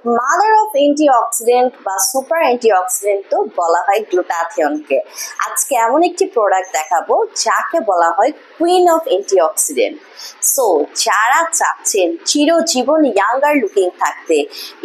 Mother of antioxidant বা super antioxidant তো বলা হয় গ্লুটাথিয়নকে। আজকে এমন একটি প্রোডাক্ট দেখাবো যাকে বলা হয় কুইন অফ অ্যান্টিঅক্সিডেন্ট। সো যারা চাচ্ছেন চিরজীবন ইয়াঙ্গার লুকিং থাকতে,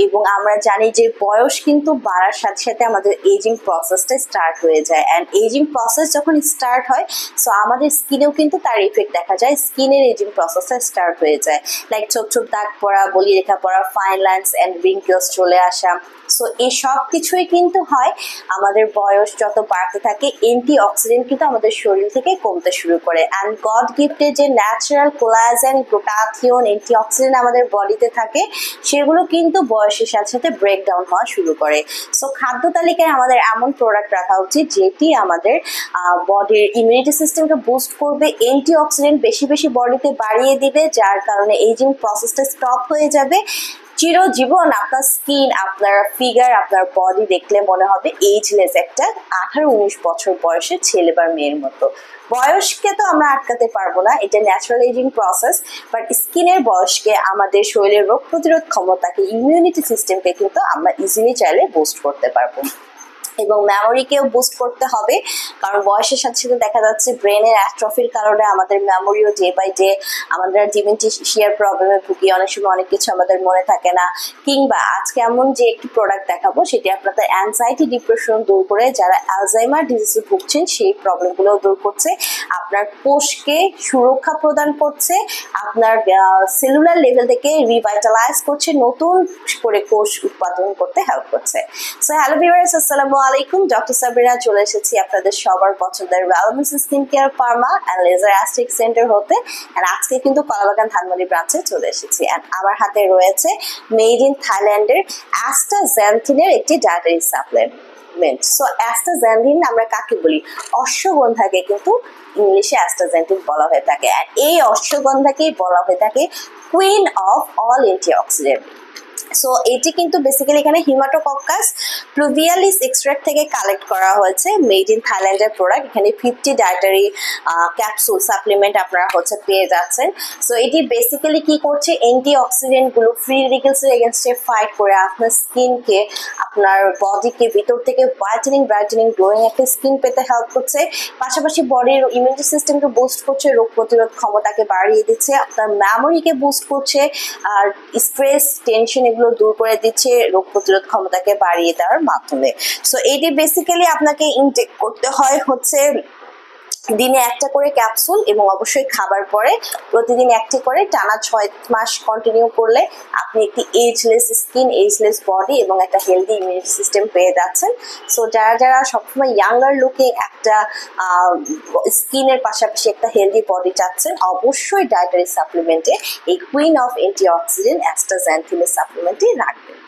এবং আমরা জানি যে বয়স কিন্তু বাড়ার সাথে সাথে আমাদের এজিং প্রসেসটা স্টার্ট হয়ে যায়, অ্যান্ড এজিং প্রসেস যখন স্টার্ট হয় সো আমাদের স্কিনেও কিন্তু তার ইফেক্ট দেখা যায়, স্কিনের এজিং প্রসেসটা স্টার্ট হয়ে যায়, লাইক ছোপ ছোপ দাগ পড়া, বলি রেখা পড়া, ফাইন লাইন্স অ্যান্ড রিঙ্কেলস চলে আসা। সো এই সব কিছুই কিন্তু হয় আমাদের বয়স যত বাড়তে থাকে, অ্যান্টিঅক্সিডেন্ট কিন্তু আমাদের শরীর থেকে কমতে শুরু করে, অ্যান্ড গড গিফটেড যে ন্যাচারাল কোলাজেন, গ্লুটাথিয়ন, অ্যান্টিঅক্সিডেন্ট আমাদের বডিতে থাকে সেগুলো কিন্তু বয়সের সাথে সাথে ব্রেকডাউন হওয়া শুরু করে। সো খাদ্য তালিকায় আমাদের এমন প্রোডাক্ট রাখা উচিত যেটি আমাদের বডির ইমিউনিটি সিস্টেমকে বুস্ট করবে, অ্যান্টিঅক্সিডেন্ট বেশি বেশি বডিতে বাড়িয়ে দিবে, যার কারণে এজিং প্রসেসটা স্টপ হয়ে যাবে। চিরজীবন আপনার স্কিন, আপনার ফিগার, আপনার বডি দেখলে মনে হবে এজলেস একটা 18-19 বছর বয়সের ছেলে বা মেয়ের মতো। বয়সকে তো আমরা আটকাতে পারবো না, এটা ন্যাচারাল এজিং প্রসেস, বাট স্কিনের বয়সকে, আমাদের শরীরের রোগ প্রতিরোধ ক্ষমতাকে, ইমিউনিটি সিস্টেমকে কিন্তু আমরা ইজিলি চাইলে বুস্ট করতে পারবো, এবং মেমোরিকেও বুস্ট করতে হবে। কারণ বয়সের সাথে সাথে দেখা যাচ্ছে ব্রেনের অ্যাট্রফির কারণে আমাদের মেমোরিও ডে বাই ডে, আমাদের ডিমেনশিয়ার প্রবলেমে ভুগি, অনেক সময় অনেক কিছু আমাদের মনে থাকে না। কিংবা আজকে এমন যে একটি প্রোডাক্ট দেখাবো সেটি আপনাদের অ্যাংজাইটি, ডিপ্রেশন দূর করে, যারা অ্যালজাইমার ডিজিজে ভুগছেন সেই প্রবলেমগুলো দূর করছে, আপনার কোষকে সুরক্ষা প্রদান করছে, আপনার সেলুলার লেভেল থেকে রিভাইটালাইজ করছে, নতুন করে কোষ উৎপাদন করতে হেল্প করছে। সো হ্যালো ভিউয়ার্স, আসসালামু আলাইকুম। ডক্টর সাবিরা চলে এসেছি আপনাদের সবার পছন্দের wellness skin care pharma and laser aesthetic centre হতে, অ্যান্ড আজকে কিন্তু কলাবাগান ধানমন্ডি ব্রাঞ্চে চলে এসেছি। অ্যান্ড আমার হাতে রয়েছে মেড ইন থাইল্যান্ডের অ্যাস্টাজেন্থিনের একটি ডায়েটারি সাপ্লিমেন্ট। সো অ্যাস্টাজেন্থিন আমরা কাকে বলি? অশ্বগন্ধাকে কিন্তু ইংলিশে অ্যাস্টাজেন্থিন বলা হয়ে থাকে, আর এই অশ্বগন্ধাকেই বলা হয়ে থাকে queen of all antioxidant. So এটি কিন্তু বেসিক্যালি এখানে হিমাটোকক্কাস প্লুভিয়ালিস এক্সট্রাক্ট থেকে কালেক্ট করা হয়েছে, মেড ইন থাইল্যান্ডের প্রোডাক্ট। এখানে 50 ডায়েটারি ক্যাপসুল সাপ্লিমেন্ট আপনারা পেয়ে যাচ্ছেন। সো এটি বেসিক্যালি কি করছে, অ্যান্টিঅক্সিডেন্টগুলো ফ্রি রেডিকেলসের এগেনস্টে ফাইট করে আপনার স্কিনকে, আপনার বডিকে ভিতর থেকে ব্রাইটেনিং গ্লোয়িং একটা স্কিন পেতে হেল্প করছে, পাশাপাশি বডির ইমিউনিটি সিস্টেমকে বুস্ট করছে, রোগ প্রতিরোধ ক্ষমতাকে বাড়িয়ে দিচ্ছে, আপনার মেমোরিকে বুস্ট করছে, আর স্ট্রেস, টেনশন এগুলো দূর করে দিচ্ছে রোগ প্রতিরোধ ক্ষমতাকে বাড়িয়ে দেওয়ার মাধ্যমে। সো এটি বেসিক্যালি আপনাকে ইনটেক করতে হয় হচ্ছে দিনে একটা করে ক্যাপসুল, এবং অবশ্যই খাবার পরে প্রতিদিন একটি করে টানা 6 মাস কন্টিনিউ করলে আপনি একটি এজলেস স্কিন, এজলেস বডি এবং একটা হেলদি ইমিউনিটি সিস্টেম পেয়ে যাচ্ছেন। সো যারা সবসময় ইয়াঙ্গার লুকিং একটা স্কিনের পাশাপাশি একটা হেলদি বডি চাচ্ছেন, অবশ্যই ডায়েটারি সাপ্লিমেন্টে এই কুইন অফ অ্যান্টিঅক্সিডেন্ট অ্যাস্টাজেন্থিনের সাপ্লিমেন্টই রাখবেন।